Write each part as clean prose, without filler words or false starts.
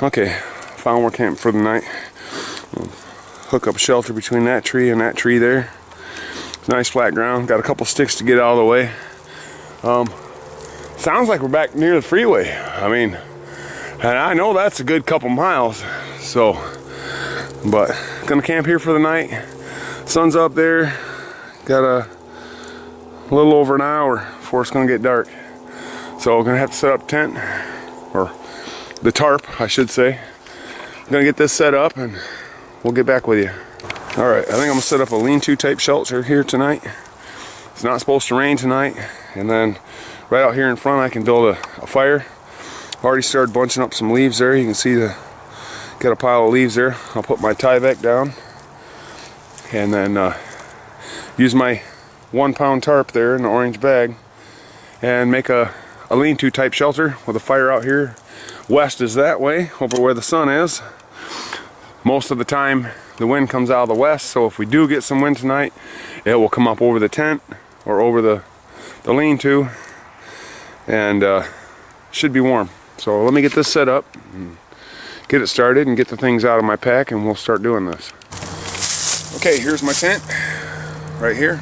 Okay, found more camp for the night. Hook up a shelter between that tree and that tree there. It's nice flat ground. Got a couple sticks to get out of the way. Sounds like we're back near the freeway. I mean, and I know that's a good couple miles. So, but gonna camp here for the night. Sun's up there. Got a little over an hour before it's gonna get dark. So we're gonna have to set up tent, or the tarp, I should say. I'm gonna get this set up and we'll get back with you. All right, I think I'm gonna set up a lean-to type shelter here tonight. It's not supposed to rain tonight. And then right out here in front, I can build a fire. I've already started bunching up some leaves there. You can see got a pile of leaves there. I'll put my Tyvek down and then use my 1-pound tarp there in the orange bag and make a lean-to type shelter with a fire out here. West is that way, over where the sun is. Most of the time the wind comes out of the west, so if we do get some wind tonight, it will come up over the tent or over the lean-to, and should be warm. So let me get this set up and get it started and get the things out of my pack, and we'll start doing this. Okay, here's my tent right here.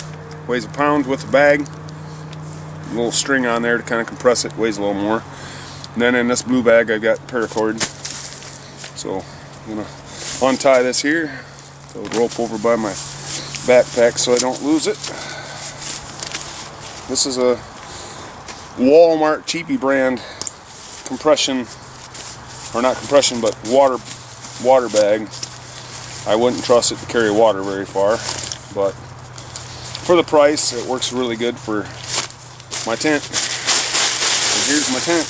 Weighs a pound with a bag. A little string on there to kind of compress it. Weighs a little more. And then in this blue bag I've got paracord. So I'm gonna untie this here, throw the rope over by my backpack so I don't lose it. This is a Walmart cheapy brand compression, or not compression, but water bag. I wouldn't trust it to carry water very far, but for the price it works really good for my tent. And here's my tent.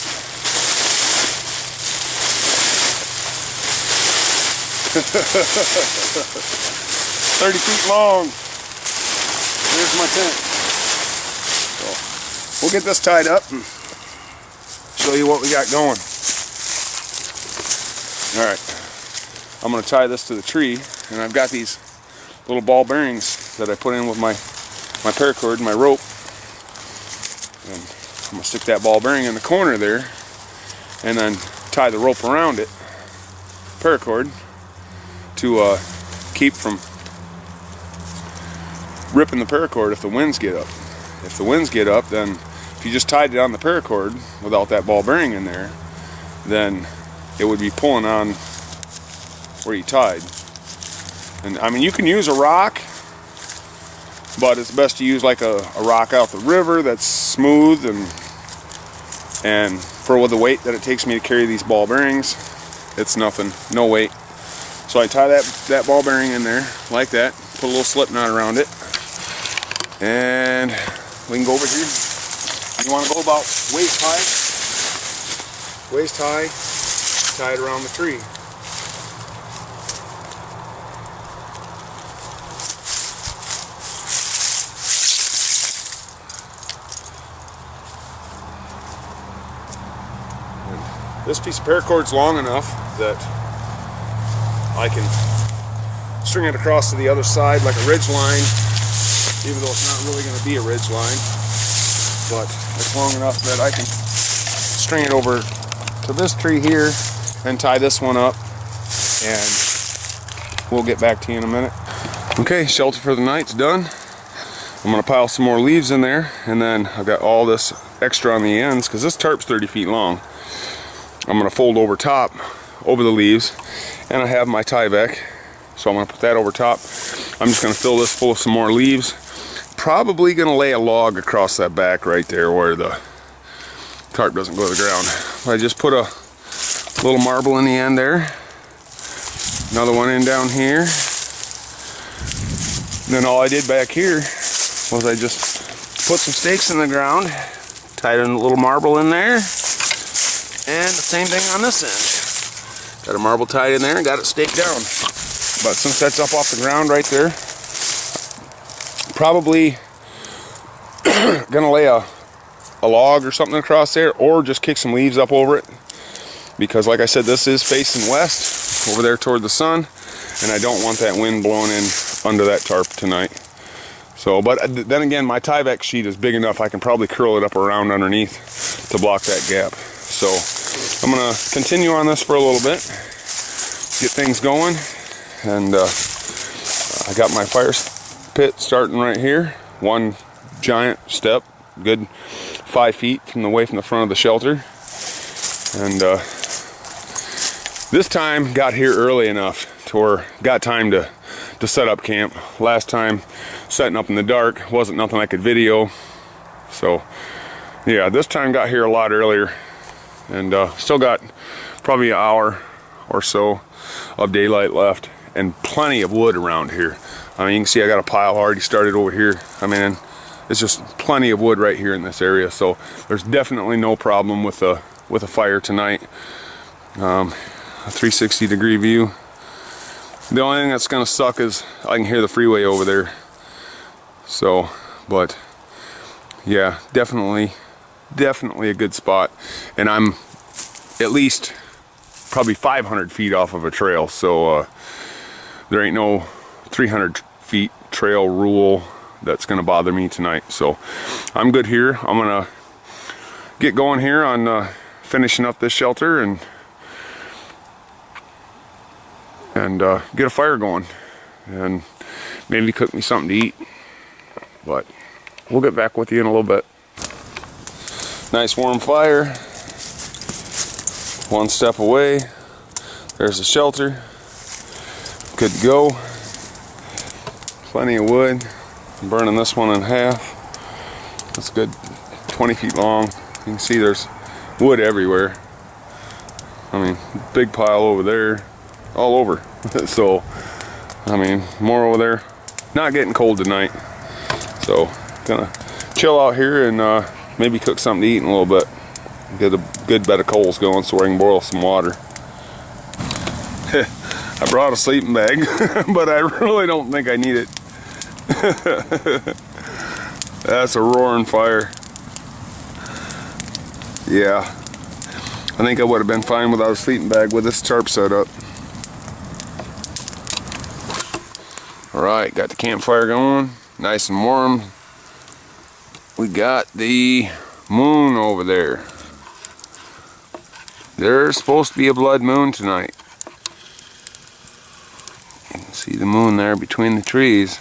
30 feet long. Here's my tent. So we'll get this tied up and show you what we got going. Alright, I'm going to tie this to the tree, and I've got these little ball bearings that I put in with my paracord, my rope. And I'm going to stick that ball bearing in the corner there and then tie the rope around it, paracord, to keep from ripping the paracord if the winds get up. If the winds get up, then if you just tied it on the paracord without that ball bearing in there, then it would be pulling on where you tied. And I mean, you can use a rock, but it's best to use like a rock out the river that's smooth, and for the weight that it takes me to carry these ball bearings, it's nothing, no weight. So I tie that ball bearing in there like that, put a little slip knot around it, and we can go over here. You want to go about waist high, tie it around the tree. And this piece of paracord's long enough that I can string it across to the other side like a ridge line, even though it's not really going to be a ridge line, but it's long enough that I can string it over to this tree here and tie this one up, and we'll get back to you in a minute. Okay, shelter for the night's done. I'm going to pile some more leaves in there, and then I've got all this extra on the ends because this tarp's 30 feet long. I'm going to fold over top over the leaves, and I have my Tyvek, so I'm going to put that over top. I'm just going to fill this full of some more leaves. Probably going to lay a log across that back right there where the tarp doesn't go to the ground. I just put a little marble in the end there, another one in down here. Then all I did back here was I just put some stakes in the ground, tied in a little marble in there, and the same thing on this end. Got a marble tied in there and got it staked down. But since that's up off the ground right there, probably gonna lay a log or something across there, or just kick some leaves up over it, because like I said, this is facing west over there toward the sun, and I don't want that wind blowing in under that tarp tonight. So, but then again, my Tyvek sheet is big enough I can probably curl it up around underneath to block that gap. So I'm gonna continue on this for a little bit, get things going, and I got my fire pit starting right here. One giant step, good 5 feet from the front of the shelter, and this time got here early enough to where got time to set up camp. Last time setting up in the dark wasn't nothing I could video, so yeah, this time got here a lot earlier, and still got probably an hour or so of daylight left and plenty of wood around here. I mean, you can see I got a pile already started over here. I mean, it's just plenty of wood right here in this area, so there's definitely no problem with a fire tonight. A 360-degree view. The only thing that's gonna suck is I can hear the freeway over there. So, but yeah, definitely a good spot, and I'm at least probably 500 feet off of a trail, so there ain't no 300 feet trail rule that's gonna bother me tonight. So I'm good here. I'm gonna get going here on finishing up this shelter and get a fire going and maybe cook me something to eat, but we'll get back with you in a little bit. Nice warm fire, one step away, there's the shelter, good to go. Plenty of wood. I'm burning this one in half. That's good, 20 feet long. You can see there's wood everywhere. I mean, big pile over there, all over. So, I mean, more over there. Not getting cold tonight, so gonna chill out here and maybe cook something to eat in a little bit. Get a good bed of coals going so I can boil some water. I brought a sleeping bag, but I really don't think I need it. That's a roaring fire. Yeah, I think I would have been fine without a sleeping bag with this tarp set up. Alright, got the campfire going, nice and warm. We got the moon over there. There's supposed to be a blood moon tonight. You can see the moon there between the trees.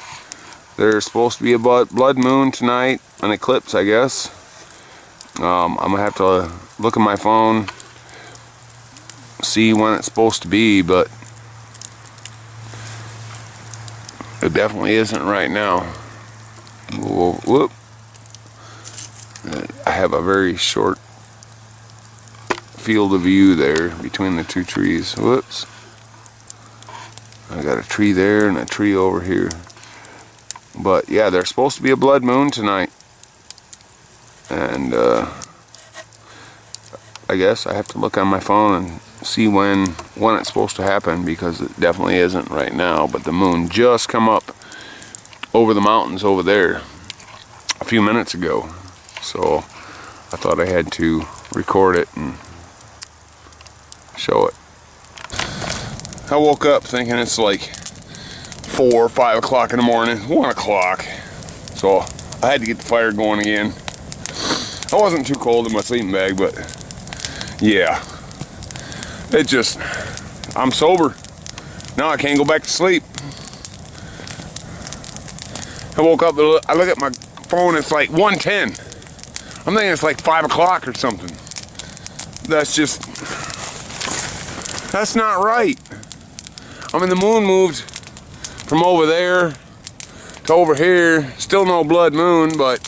There's supposed to be a blood moon tonight, an eclipse, I guess. I'm gonna have to look at my phone, see when it's supposed to be, but it definitely isn't right now. Whoop. I have a very short field of view there between the two trees. Whoops. I got a tree there and a tree over here. But yeah, there's supposed to be a blood moon tonight. And I guess I have to look on my phone and see when it's supposed to happen, because it definitely isn't right now. But the moon just come up over the mountains over there a few minutes ago, so I thought I had to record it and show it. I woke up thinking it's like 4 or 5 o'clock in the morning, 1 o'clock, so I had to get the fire going again. I wasn't too cold in my sleeping bag, but yeah, it just, I'm sober now. I can't go back to sleep. I woke up, I look at my phone, it's like 1:10. I'm thinking it's like 5 o'clock or something. That's not right. I mean, the moon moved from over there to over here. Still no blood moon, but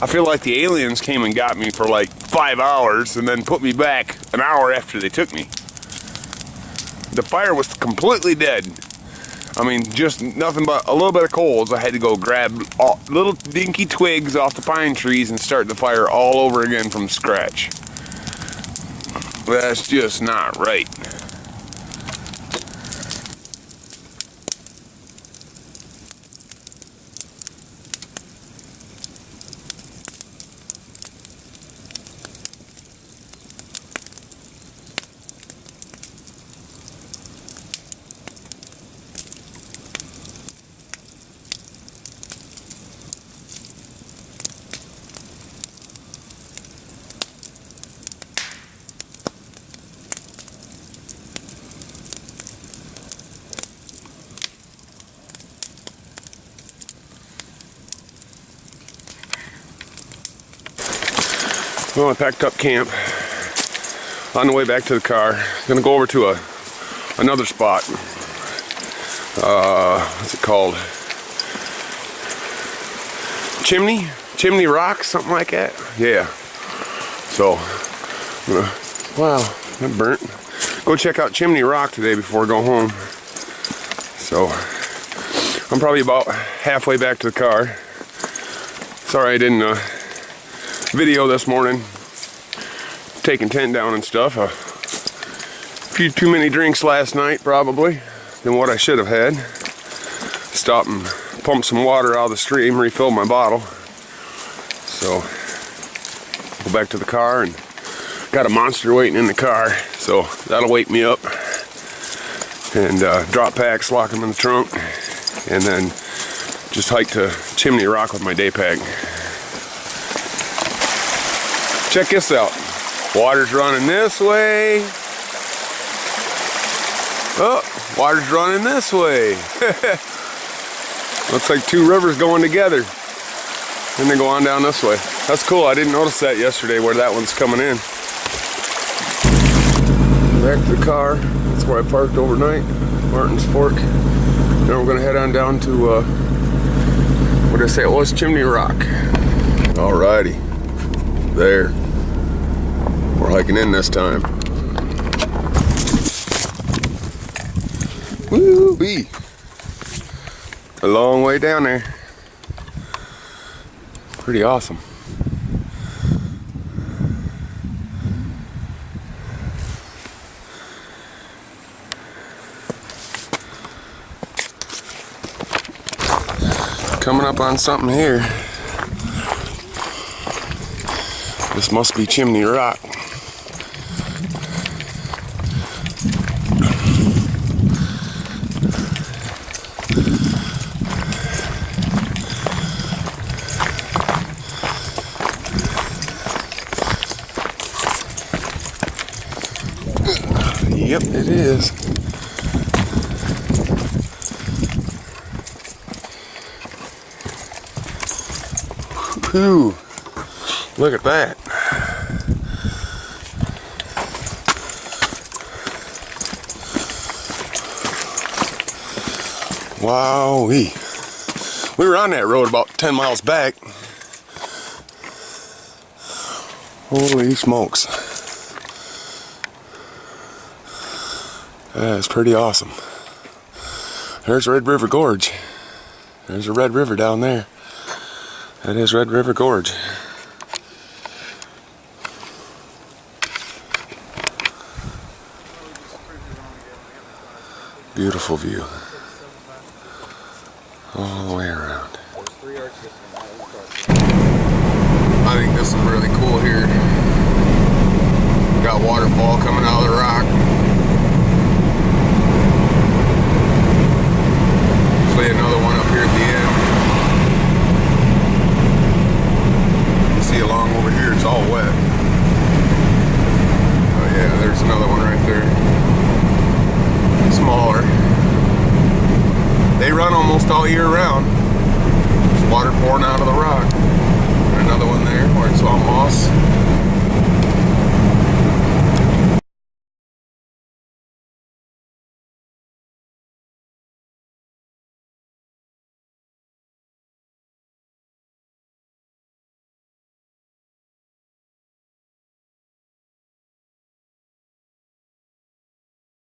I feel like the aliens came and got me for like 5 hours and then put me back an hour after they took me. The fire was completely dead. I mean, just nothing but a little bit of coals. I had to go grab little dinky twigs off the pine trees and start the fire all over again from scratch. That's just not right. Well, I packed up camp. On the way back to the car, gonna go over to another spot. What's it called? Chimney Rock, something like that. Yeah. So, wow, that burnt. Go check out Chimney Rock today before I go home. So, I'm probably about halfway back to the car. Sorry I didn't video this morning. Taking tent down and stuff. A few too many drinks last night, probably, than what I should have had. Stop and pump some water out of the stream, refill my bottle. So, go back to the car, and got a monster waiting in the car, so that'll wake me up. And drop packs, lock them in the trunk, and then just hike to Chimney Rock with my day pack. Check this out. Water's running this way. Oh, water's running this way. Looks like two rivers going together. And they go on down this way. That's cool. I didn't notice that yesterday where that one's coming in. Back to the car. That's where I parked overnight. Martin's Fork. Then we're gonna head on down to what did I say it was? Chimney Rock. Alrighty. There. We're hiking in this time. Woo-wee. A long way down there. Pretty awesome. Coming up on something here. This must be Chimney Rock. Yep, it is. Whew. Look at that. Wowee. We were on that road about 10 miles back. Holy smokes. That's pretty awesome. There's Red River Gorge. There's a Red River down there. That is Red River Gorge. Beautiful view. All the way around. I think this is really cool here. Got waterfall coming out of the rock. Another one up here at the end. You see along over here, it's all wet. Oh yeah, there's another one right there. Smaller. They run almost all year round.